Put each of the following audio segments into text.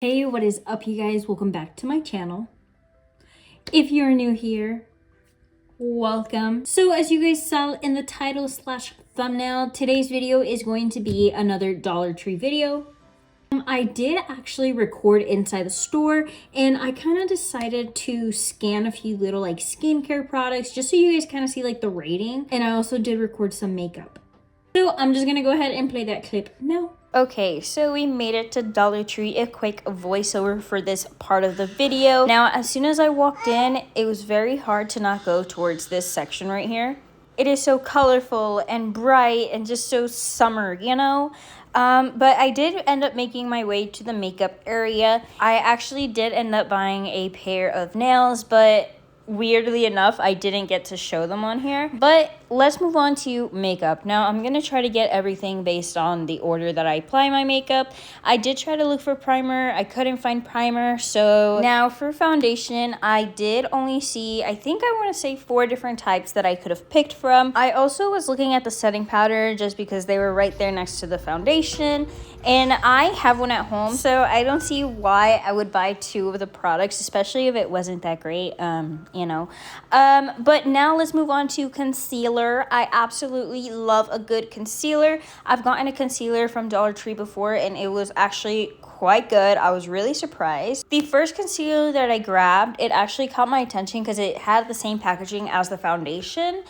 Hey, what is up, you guys? Welcome back to my channel. If you're new here, welcome. So as you guys saw in the title slash thumbnail, today's video is going to be another Dollar Tree video. I did actually record inside the store, and I kind of decided to scan a few little like skincare products just so you guys kind of see like the rating. And I also did record some makeup. So I'm just gonna go ahead and play that clip now. Okay, so we made it to Dollar Tree, a quick voiceover for this part of the video. Now, as soon as I walked in, it was very hard to not go towards this section right here. It is so colorful and bright and just so summer, you know? But I did end up making my way to the makeup area. I actually did end up buying a pair of nails, but weirdly enough, I didn't get to show them on here. But let's move on to makeup. Now, I'm going to try to get everything based on the order that I apply my makeup. I did try to look for primer. I couldn't find primer. So now for foundation, I did only see, I think I want to say 4 different types that I could have picked from. I also was looking at the setting powder just because they were right there next to the foundation. And I have one at home, so I don't see why I would buy 2 of the products, especially if it wasn't that great, you know. But now let's move on to concealer. I absolutely love a good concealer. I've gotten a concealer from Dollar Tree before, and it was actually quite good. I was really surprised. The first concealer that I grabbed, it actually caught my attention because it had the same packaging as the foundation.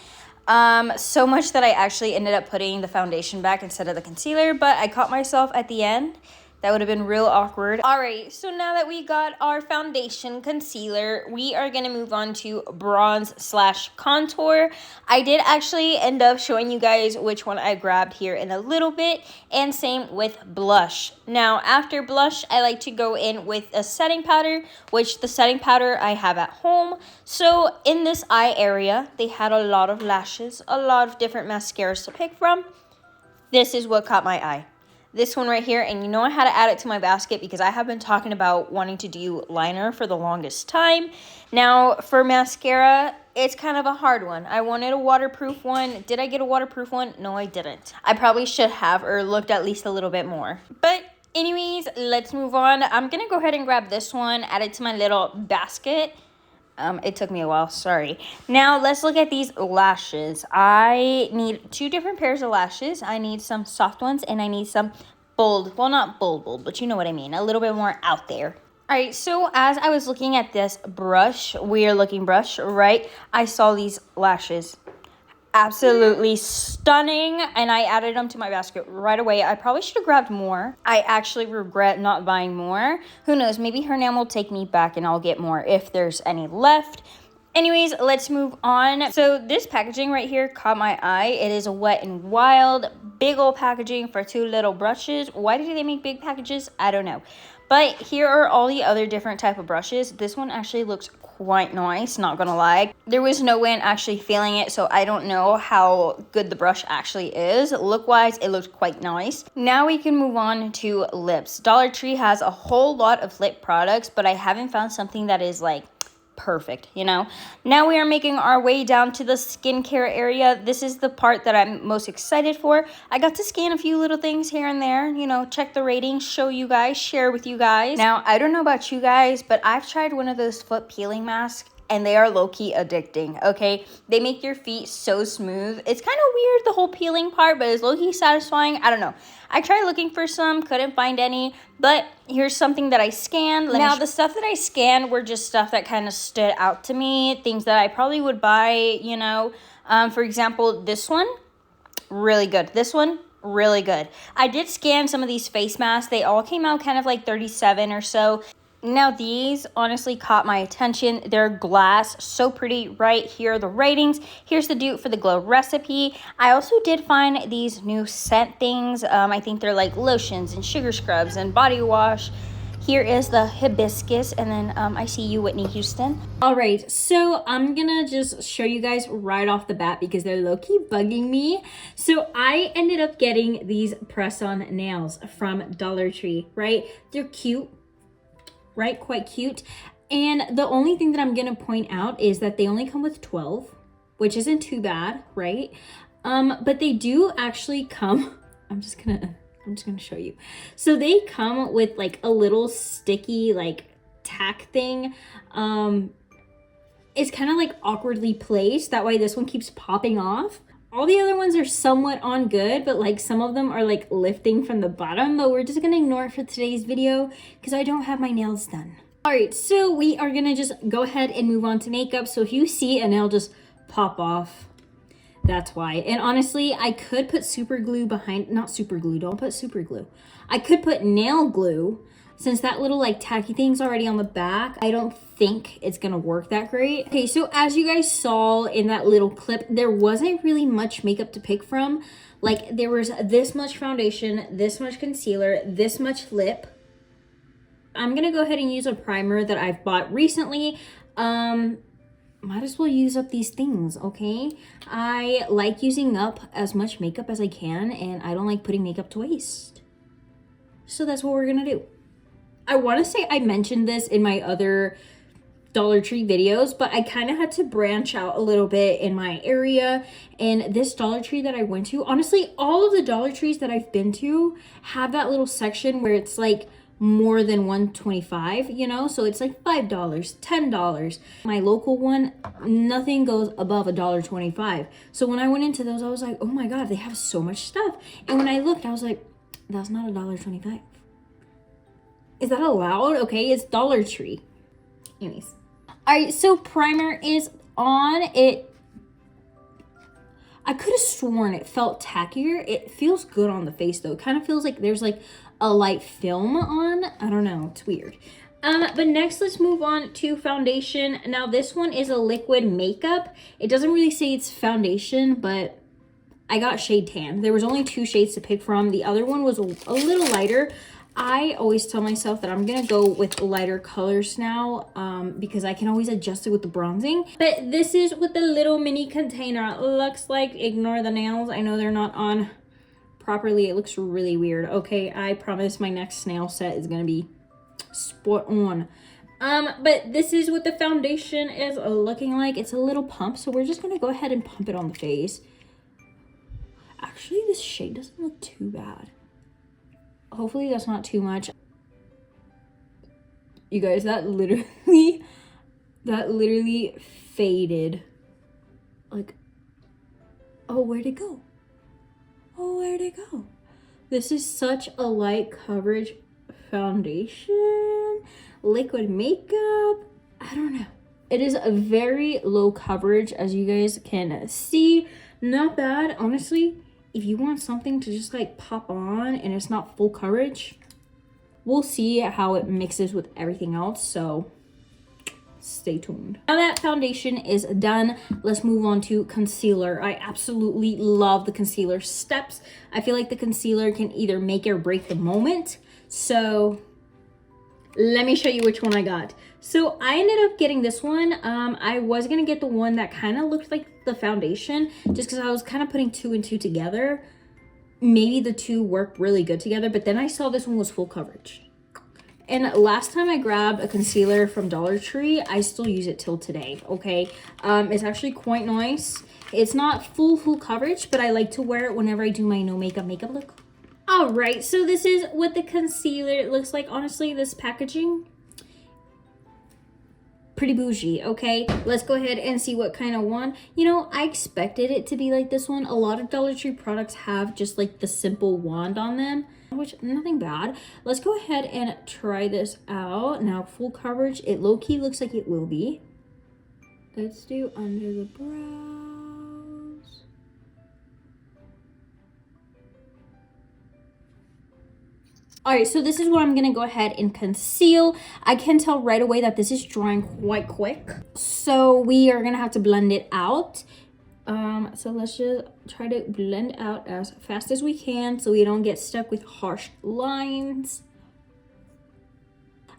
So much that I actually ended up putting the foundation back instead of the concealer, but I caught myself at the end. That would have been real awkward. All right, so now that we got our foundation concealer, we are gonna move on to bronze slash contour. I did actually end up showing you guys which one I grabbed here in a little bit, and same with blush. Now, after blush, I like to go in with a setting powder, which the setting powder I have at home. So in this eye area, they had a lot of lashes, a lot of different mascaras to pick from. This is what caught my eye. This one right here, and you know I had to add it to my basket because I have been talking about wanting to do liner for the longest time. Now, for mascara, it's kind of a hard one. I wanted a waterproof one. Did I get a waterproof one? No, I didn't. I probably should have, or looked at least a little bit more. But anyways, let's move on. I'm gonna go ahead and grab this one, add it to my little basket. It took me a while, sorry. Now, let's look at these lashes. I need 2 different pairs of lashes. I need some soft ones, and I need some bold. Well, not bold, but you know what I mean. A little bit more out there. All right, so as I was looking at this brush, weird looking brush, right? I saw these lashes. Absolutely stunning, and I added them to my basket right away. I probably should have grabbed more. I actually regret not buying more. Who knows, maybe her name will take me back and I'll get more if there's any left. Anyways, let's move on. So this packaging right here caught my eye. It is a Wet n Wild, big old packaging for 2 little brushes. Why did they make big packages? I don't know. But here are all the other different type of brushes. This one actually looks quite nice, not gonna lie. There was no way in actually feeling it, so I don't know how good the brush actually is. Look-wise, it looked quite nice. Now we can move on to lips. Dollar Tree has a whole lot of lip products, but I haven't found something that is like perfect, you know. Now we are making our way down to the skincare area. This is the part that I'm most excited for. I got to scan a few little things here and there, you know, check the ratings, show you guys, share with you guys. Now, I don't know about you guys, but I've tried one of those foot peeling masks, and they are low-key addicting, okay? They make your feet so smooth. It's kind of weird, the whole peeling part, but it's low-key satisfying. I don't know. I tried looking for some, couldn't find any, but here's something that I scanned. Now, the stuff that I scanned were just stuff that kind of stood out to me, things that I probably would buy, you know. For example, this one, really good. This one, really good. I did scan some of these face masks. They all came out kind of like 37 or so. Now these honestly caught my attention. They're glass, so pretty. Right here are the ratings. Here's the dupe for the glow recipe. I also did find these new scent things. I think they're like lotions and sugar scrubs and body wash. Here is the hibiscus, and then I see you, Whitney Houston. All right, so I'm gonna just show you guys right off the bat because they're low-key bugging me. So I ended up getting these press-on nails from Dollar Tree, right? They're cute, right? Quite cute. And the only thing that I'm gonna point out is that they only come with 12, which isn't too bad, right? But they do actually come, I'm just gonna I'm just gonna show you. So they come with like a little sticky like tack thing. It's kind of like awkwardly placed. That way this one keeps popping off. All the other ones are somewhat on good, but like some of them are like lifting from the bottom, but we're just gonna ignore it for today's video because I don't have my nails done. All right, so we are gonna just go ahead and move on to makeup. So if you see a nail just pop off, that's why. And honestly, I could put super glue behind, not super glue, don't put super glue. I could put nail glue. Since that little like tacky thing's already on the back, I don't think it's gonna work that great. Okay, so as you guys saw in that little clip, there wasn't really much makeup to pick from. Like there was this much foundation, this much concealer, this much lip. I'm gonna go ahead and use a primer that I've bought recently. Might as well use up these things, okay? I like using up as much makeup as I can, and I don't like putting makeup to waste. So that's what we're gonna do. I want to say I mentioned this in my other Dollar Tree videos, but I kind of had to branch out a little bit in my area. And this Dollar Tree that I went to, honestly, all of the Dollar Trees that I've been to have that little section where it's like more than $1.25, you know? So it's like $5, $10. My local one, nothing goes above $1.25. So when I went into those, I was like, oh my God, they have so much stuff. And when I looked, I was like, that's not $1.25. Is that allowed? Okay, it's Dollar Tree. Anyways. All right, so primer is on. I could have sworn it felt tackier. It feels good on the face though. It kind of feels like there's like a light film on. I don't know, it's weird. But next let's move on to foundation. Now this one is a liquid makeup. It doesn't really say it's foundation, but I got shade tan. There was only 2 shades to pick from. The other one was a little lighter. I always tell myself that I'm gonna go with lighter colors now because I can always adjust it with the bronzing. But this is what the little mini container looks like. Ignore the nails. I know they're not on properly. It looks really weird. Okay, I promise my next nail set is gonna be spot on. But this is what the foundation is looking like. It's a little pump, so we're just gonna go ahead and pump it on the face. Actually, this shade doesn't look too bad. Hopefully that's not too much. You guys, that literally faded. Like, oh, where'd it go? Oh, where'd it go? This is such a light coverage foundation, liquid makeup. I don't know. It is a very low coverage, as you guys can see. Not bad, honestly. If you want something to just like pop on and it's not full coverage, we'll see how it mixes with everything else, so stay tuned. Now that foundation is done, let's move on to concealer. I absolutely love the concealer steps. I feel like the concealer can either make or break the moment. So let me show you which one I got. So I ended up getting this one. I was gonna get the one that kind of looked like the foundation just because I was kind of putting 2 and 2 together. Maybe the 2 work really good together, but then I saw this one was full coverage. And last time I grabbed a concealer from Dollar Tree, I still use it till today, okay? It's actually quite nice. It's not full coverage, but I like to wear it whenever I do my no makeup look. All right, so this is what the concealer looks like. Honestly, this packaging, pretty bougie. Okay, let's go ahead and see what kind of one. You know, I expected it to be like this one. A lot of Dollar Tree products have just like the simple wand on them, which nothing bad. Let's go ahead and try this out. Now, full coverage, it low-key looks like it will be. Let's do under the brows. All right, so this is what I'm gonna go ahead and conceal. I can tell right away that this is drying quite quick. So we are gonna have to blend it out. So let's just try to blend out as fast as we can so we don't get stuck with harsh lines.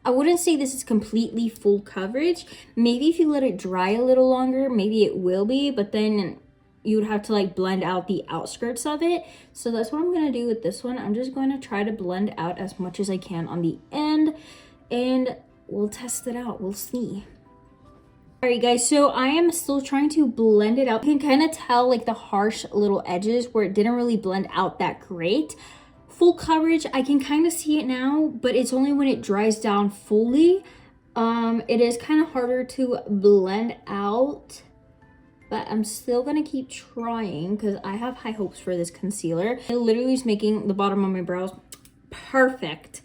I wouldn't say this is completely full coverage. Maybe if you let it dry a little longer, maybe it will be, but then you would have to like blend out the outskirts of it. So that's what I'm gonna do with this one. I'm just going to try to blend out as much as I can on the end and we'll test it out. We'll see. All right, guys, so I am still trying to blend it out. You can kind of tell like the harsh little edges where it didn't really blend out that great. full coverage. I can kind of see it now, but it's only when it dries down fully. It is kind of harder to blend out, but I'm still gonna keep trying because I have high hopes for this concealer. It literally is making the bottom of my brows perfect.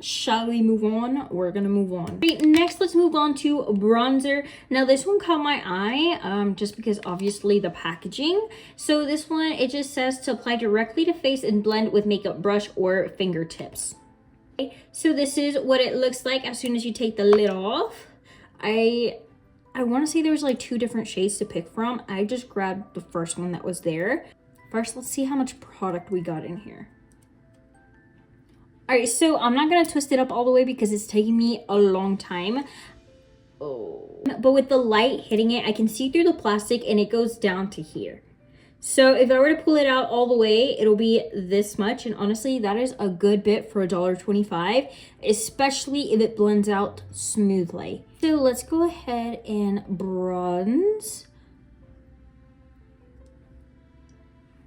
Shall we move on? We're gonna move on. Right, next, let's move on to bronzer. Now this one caught my eye, just because obviously the packaging. So this one, it just says to apply directly to face and blend with makeup brush or fingertips. Okay, so this is what it looks like as soon as you take the lid off. I want to say there was like 2 different shades to pick from. I just grabbed the first one that was there. First, let's see how much product we got in here. All right, so I'm not gonna twist it up all the way because it's taking me a long time. Oh. But with the light hitting it, I can see through the plastic and it goes down to here. So if I were to pull it out all the way, it'll be this much. And honestly, that is a good bit for $1.25, especially if it blends out smoothly. So let's go ahead and bronze.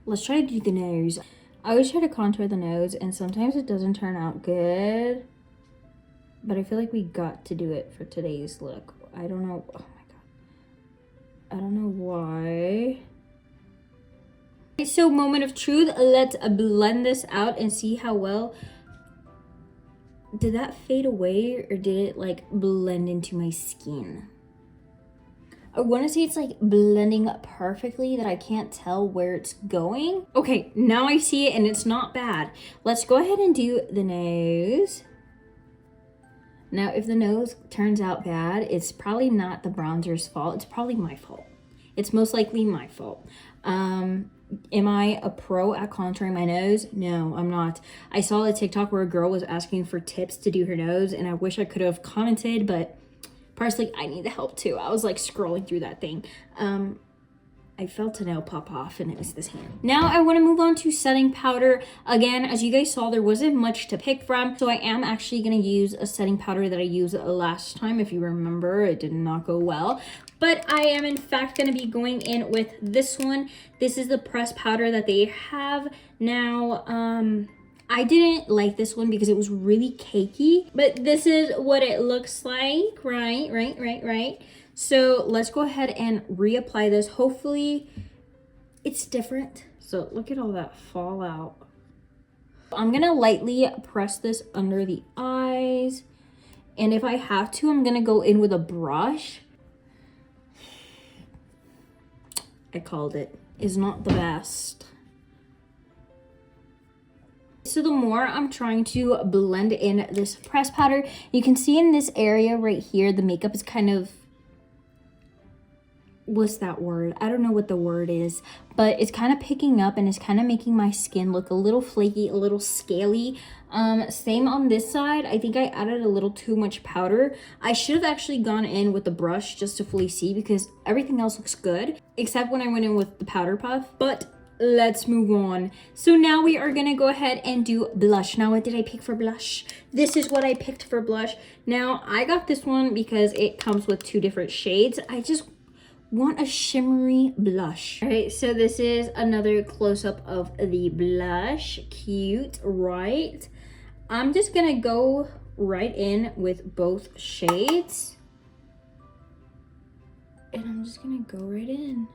Let's try to do the nose. I always try to contour the nose and sometimes it doesn't turn out good. But I feel like we got to do it for today's look. I don't know. Oh my God. I don't know why. So moment of truth, let's blend this out and see how well. Did that fade away or did it like blend into my skin? I want to say it's like blending perfectly that I can't tell where it's going. Okay, now I see it and it's not bad. Let's go ahead and do the nose. Now, if the nose turns out bad, it's probably not the bronzer's fault. It's probably my fault. It's most likely my fault. Am I a pro at contouring my nose? No, I'm not. I saw a TikTok where a girl was asking for tips to do her nose and I wish I could have commented, but personally, I need the help too. I was like scrolling through that thing. I felt a nail pop off and it was this hand. Now I want to move on to setting powder. Again, as you guys saw, there wasn't much to pick from. So I am actually going to use a setting powder that I used last time. If you remember, it did not go well. But I am in fact going to be going in with this one. This is the pressed powder that they have now. I didn't like this one because it was really cakey, but this is what it looks like, right? So let's go ahead and reapply this. Hopefully it's different. So look at all that fallout. I'm gonna lightly press this under the eyes. And if I have to, I'm gonna go in with a brush. I called it. It's not the best. So the more I'm trying to blend in this pressed powder, you can see in this area right here, the makeup is kind of, what's that word? I don't know what the word is, but it's kind of picking up and it's kind of making my skin look a little flaky, a little scaly. Same on this side. I think I added a little too much powder. I should have actually gone in with the brush just to fully see because everything else looks good, except when I went in with the powder puff. But let's move on. So now we are gonna go ahead and do blush. Now, what did I pick for blush? This is what I picked for blush. Now, I got this one because it comes with 2 different shades. I just want a shimmery blush. All right, so this is another close-up of the blush. Cute, right? I'm just gonna go right in with both shades. And I'm just gonna go right in.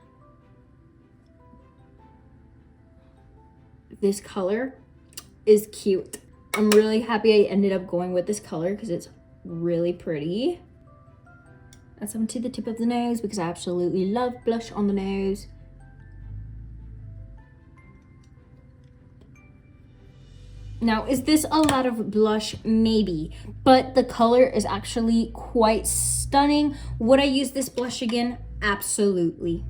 This color is cute. I'm really happy I ended up going with this color because it's really pretty. That's on to the tip of the nose because I absolutely love blush on the nose. Now, is this a lot of blush? Maybe, but the color is actually quite stunning. Would I use this blush again? Absolutely.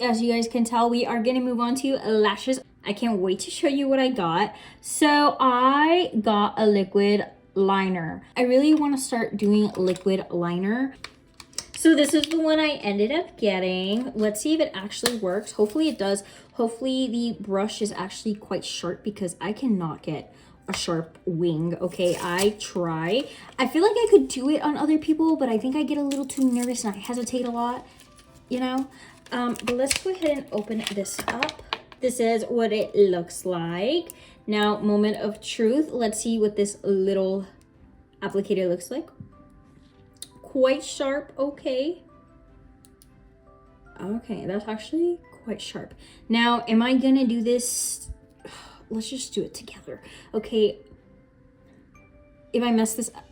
As you guys can tell, we are gonna move on to lashes. I can't wait to show you what I got. So I got a liquid liner. I really want to start doing liquid liner. So this is the one I ended up getting. Let's see if it actually works. Hopefully it does. Hopefully the brush is actually quite sharp because I cannot get a sharp wing. Okay, I try. I feel like I could do it on other people, but I think I get a little too nervous and I hesitate a lot, you know? But let's go ahead and open this up. this is what it looks like. Now, moment of truth. Let's see what this little applicator looks like. Quite sharp, okay. Okay, that's actually quite sharp. Now, am I gonna do this? Let's just do it together. Okay, if I mess this up,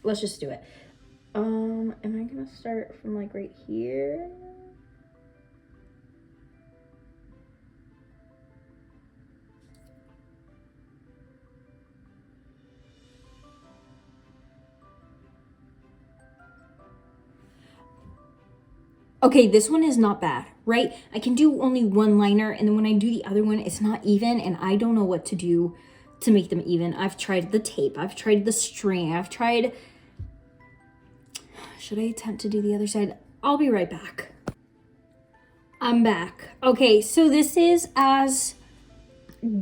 let's just do it. Am I gonna start from like right here? Okay, this one is not bad, right? I can do only one liner, and then when I do the other one, it's not even, and I don't know what to do to make them even. I've tried the tape, I've tried the string, I've tried... Should I attempt to do the other side? I'll be right back. I'm back. Okay, so this is as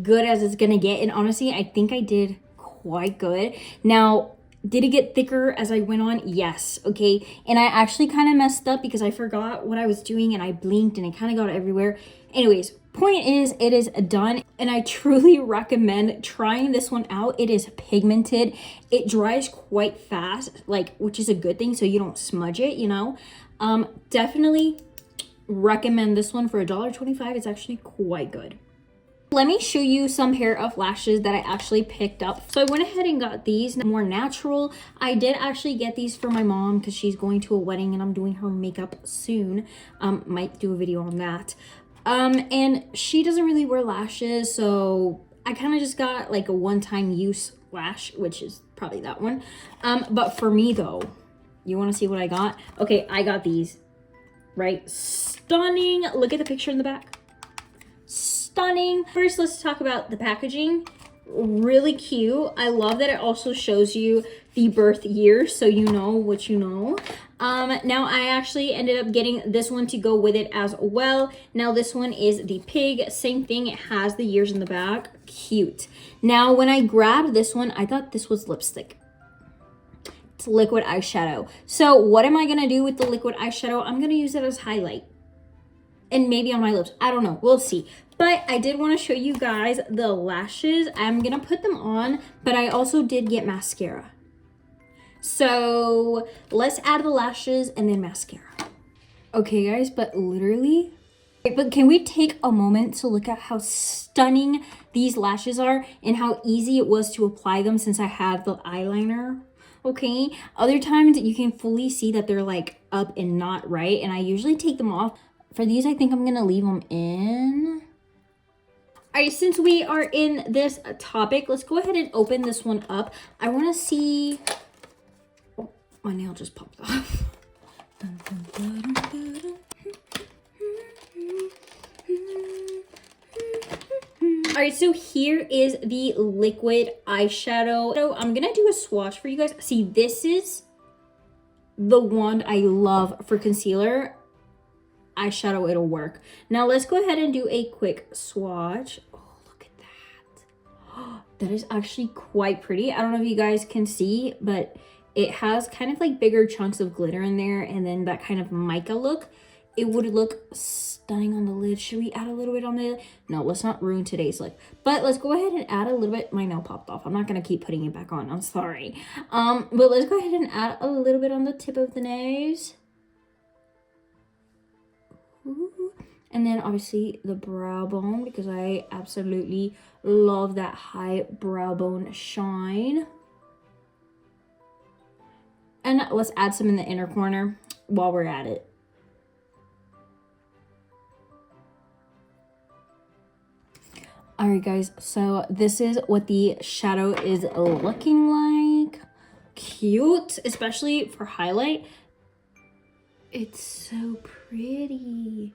good as it's gonna get, and honestly, I think I did quite good. Now, did it get thicker as I went on? Yes, okay. And I actually kind of messed up because I forgot what I was doing and I blinked and it kind of got everywhere. Anyways, point is, it is done and I truly recommend trying this one out. It is pigmented. It dries quite fast, like, which is a good thing so you don't smudge it, you know. Definitely recommend this one for $1.25. It's actually quite good. Let me show you some pair of lashes that I actually picked up. So I went ahead and got these more natural. I did actually get these for my mom because she's going to a wedding and I'm doing her makeup soon. Might do a video on that. And she doesn't really wear lashes, so I kind of just got like a one-time use lash, which is probably that one. But for me though, you want to see what I got? Okay, I got these, right? Stunning. Look at the picture in the back. Stunning. First, let's talk about the packaging. Really cute. I love that it also shows you the birth year so you know what you know. Now I actually ended up getting this one to go with it as well. Now this one is the pig. Same thing. It has the years in the back. Cute. Now when I grabbed this one, I thought this was lipstick. It's liquid eyeshadow. So what am I going to do with the liquid eyeshadow? I'm going to use it as highlight. And maybe on my lips. I don't know. We'll see. But I did want to show you guys the lashes. I'm going to put them on, but I also did get mascara. So let's add the lashes and then mascara. Okay, guys, but literally... But can we take a moment to look at how stunning these lashes are and how easy it was to apply them since I have the eyeliner? Okay, other times you can fully see that they're like up and not right, and I usually take them off. For these, I think I'm gonna leave them in. All right, since we are in this topic, let's go ahead and open this one up. I wanna see, oh, my nail just popped off. All right, so here is the liquid eyeshadow. So I'm gonna do a swatch for you guys. See, this is the one I love for concealer. Eyeshadow, it'll work. Now let's go ahead and do a quick swatch. Oh, look at that. That is actually quite pretty. I don't know if you guys can see, but it has kind of like bigger chunks of glitter in there and then that kind of mica look. It would look stunning on the lid. Should we add a little bit on the... No, let's not ruin today's look. But let's go ahead and add a little bit. My nail popped off. I'm not going to keep putting it back on. I'm sorry. But let's go ahead and add a little bit on the tip of the nose. Ooh. And then obviously the brow bone because I absolutely love that high brow bone shine. And let's add some in the inner corner while we're at it. All right, guys, so this is what the shadow is looking like. Cute, especially for highlight. It's so pretty.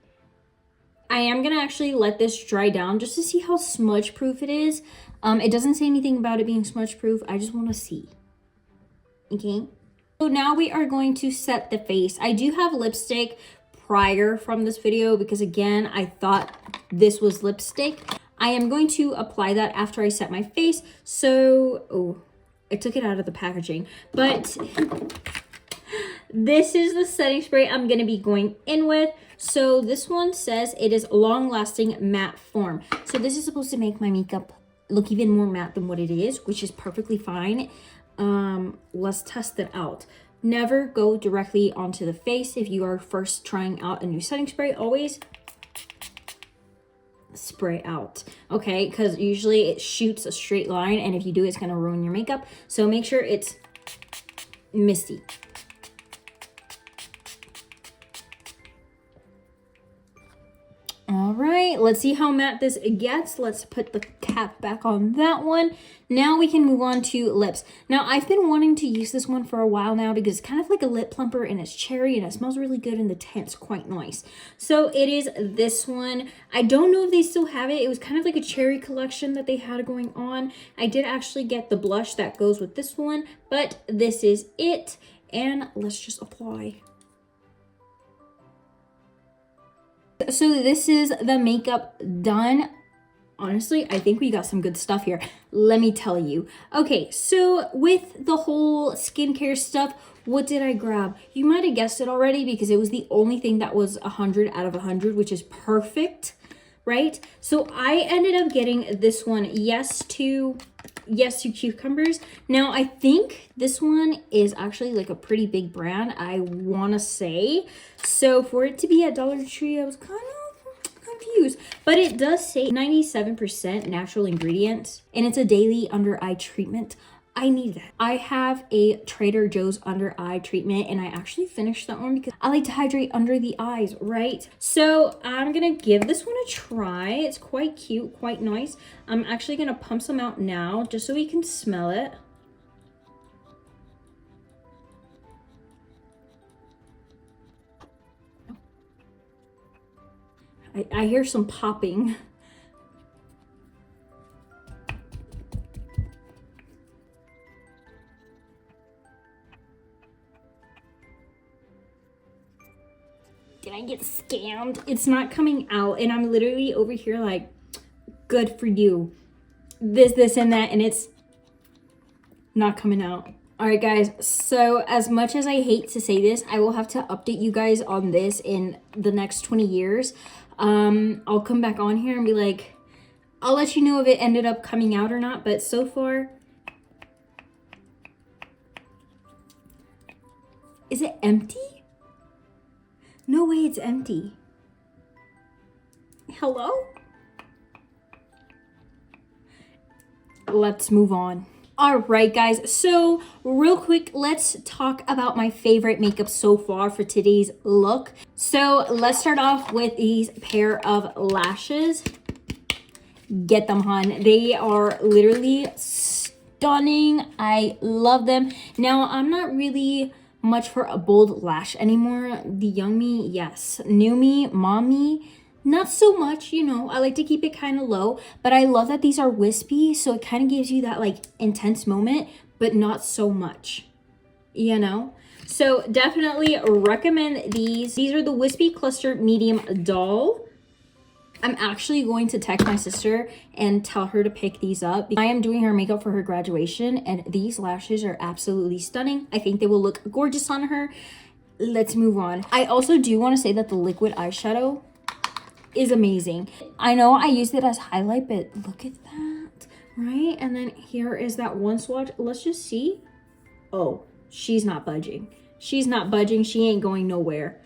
I am gonna actually let this dry down just to see how smudge proof it is. It doesn't say anything about it being smudge proof. I just want to see. Okay. So now we are going to set the face. I do have lipstick prior from this video because again, I thought this was lipstick. I am going to apply that after I set my face. So, oh, I took it out of the packaging, but this is the setting spray I'm going to be going in with. So this one says it is long-lasting matte form. So this is supposed to make my makeup look even more matte than what it is, which is perfectly fine. Let's test it out. Never go directly onto the face if you are first trying out a new setting spray. Always spray out, okay? Because usually it shoots a straight line, and if you do, it's going to ruin your makeup. So make sure it's misty. All right, let's see how matte this gets. Let's put the cap back on that one. Now we can move on to lips. Now, I've been wanting to use this one for a while now because it's kind of like a lip plumper, and it's cherry, and it smells really good, and the tint's quite nice. So it is this one. I don't know if they still have it. It was kind of like a cherry collection that they had going on. I did actually get the blush that goes with this one, but this is it. And let's just apply. So this is the makeup done. Honestly, I think we got some good stuff here. Let me tell you. Okay, so with the whole skincare stuff, what did I grab? You might have guessed it already because it was the only thing that was 100 out of 100, which is perfect, right? So I ended up getting this one, Yes to Cucumbers. Now, I think this one is actually like a pretty big brand, I want to say. So for it to be at Dollar Tree, I was kind of confused. But it does say 97% natural ingredients, and it's a daily under eye treatment. I need that. I have a Trader Joe's under eye treatment, and I actually finished that one because I like to hydrate under the eyes, right? So I'm gonna give this one a try. It's quite cute, quite nice. I'm actually gonna pump some out now just so we can smell it. I hear some popping. Did I get scammed? It's not coming out, and I'm literally over here like, good for you. This, and that, and it's not coming out. All right, guys, so as much as I hate to say this, I will have to update you guys on this in the next 20 years. I'll come back on here and be like, I'll let you know if it ended up coming out or not, but so far, is it empty? No way it's empty. Hello? Let's move on. All right, guys. So real quick, let's talk about my favorite makeup so far for today's look. So let's start off with these pair of lashes. Get them, hon. They are literally stunning. I love them. Now, I'm not really much for a bold lash anymore. The young me, yes. New me, mommy, not so much, you know. I like to keep it kind of low, but I love that these are wispy, so it kind of gives you that like intense moment, but not so much, you know. So definitely recommend these. These are the Wispy Cluster Medium Doll. I'm actually going to text my sister and tell her to pick these up. I am doing her makeup for her graduation, and these lashes are absolutely stunning. I think they will look gorgeous on her. Let's move on. I also do want to say that the liquid eyeshadow is amazing. I know I used it as highlight, but look at that, right? And then here is that one swatch. Let's just see. Oh, she's not budging. She's not budging. She ain't going nowhere,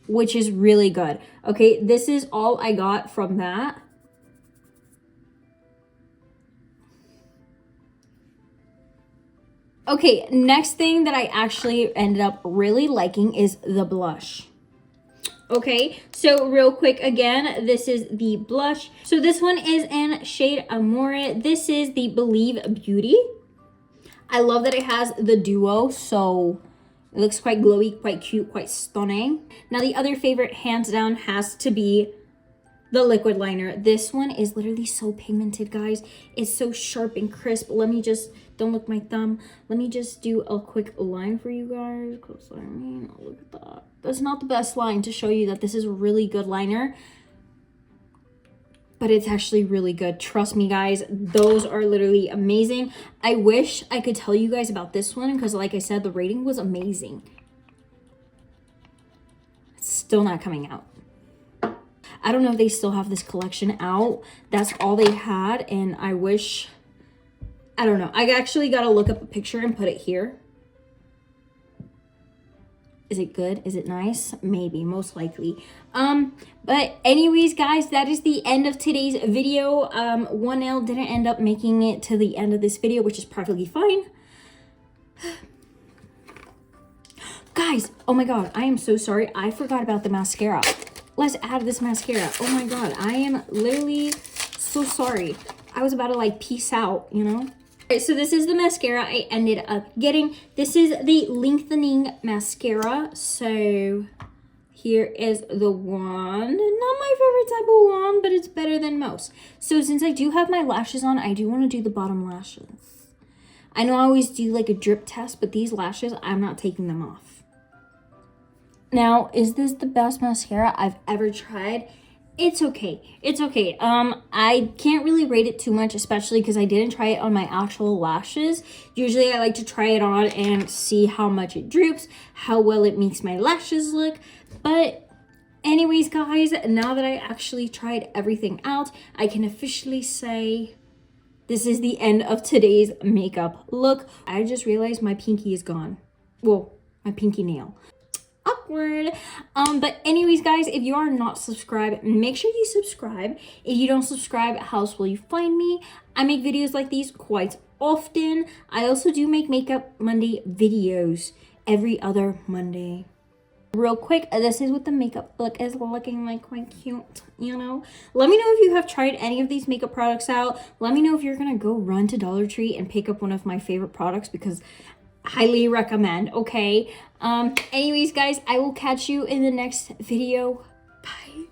which is really good. Okay, this is all I got from that. Okay, next thing that I actually ended up really liking is the blush. Okay, so real quick again, this is the blush. So this one is in shade Amore. This is the Believe Beauty. I love that it has the duo, so it looks quite glowy, quite cute, quite stunning. Now the other favorite, hands down, has to be the liquid liner. This one is literally so pigmented, guys. It's so sharp and crisp. Let me just, don't look my thumb. Let me just do a quick line for you guys. Close line, look at that. That's not the best line to show you that this is a really good liner, but it's actually really good. Trust me, guys, those are literally amazing. I wish I could tell you guys about this one because like I said, the rating was amazing. still not coming out. I don't know if they still have this collection out. That's all they had, and I wish, I don't know. I actually got to look up a picture and put it here. Is it good? Is it nice? Maybe, most likely. But anyways, guys, that is the end of today's video. 1L didn't end up making it to the end of this video, which is perfectly fine. Guys, oh my god, I am so sorry. I forgot about the mascara. Let's add this mascara. Oh my god, I am literally so sorry. I was about to like peace out, you know? Alright, so this is the mascara I ended up getting. This is the lengthening mascara. So here is the wand. Not my favorite type of wand, but it's better than most. So since I do have my lashes on, I do want to do the bottom lashes. I know I always do like a drip test, but these lashes, I'm not taking them off. Now, is this the best mascara I've ever tried? It's okay. It's okay. I can't really rate it too much, especially because I didn't try it on my actual lashes. Usually I like to try it on and see how much it droops, how well it makes my lashes look. But anyways, guys, now that I actually tried everything out, I can officially say this is the end of today's makeup look. I just realized my pinky is gone. Well, my pinky nail. Awkward. But anyways, guys, if you are not subscribed, make sure you subscribe. If you don't subscribe, how else will you find me? I make videos like these quite often. I also do make Makeup Monday videos every other Monday. Real quick, this is what the makeup look is looking like, quite cute, you know? Let me know if you have tried any of these makeup products out. Let me know if you're gonna go run to Dollar Tree and pick up one of my favorite products, because highly recommend, okay? Anyways, guys, I will catch you in the next video. Bye.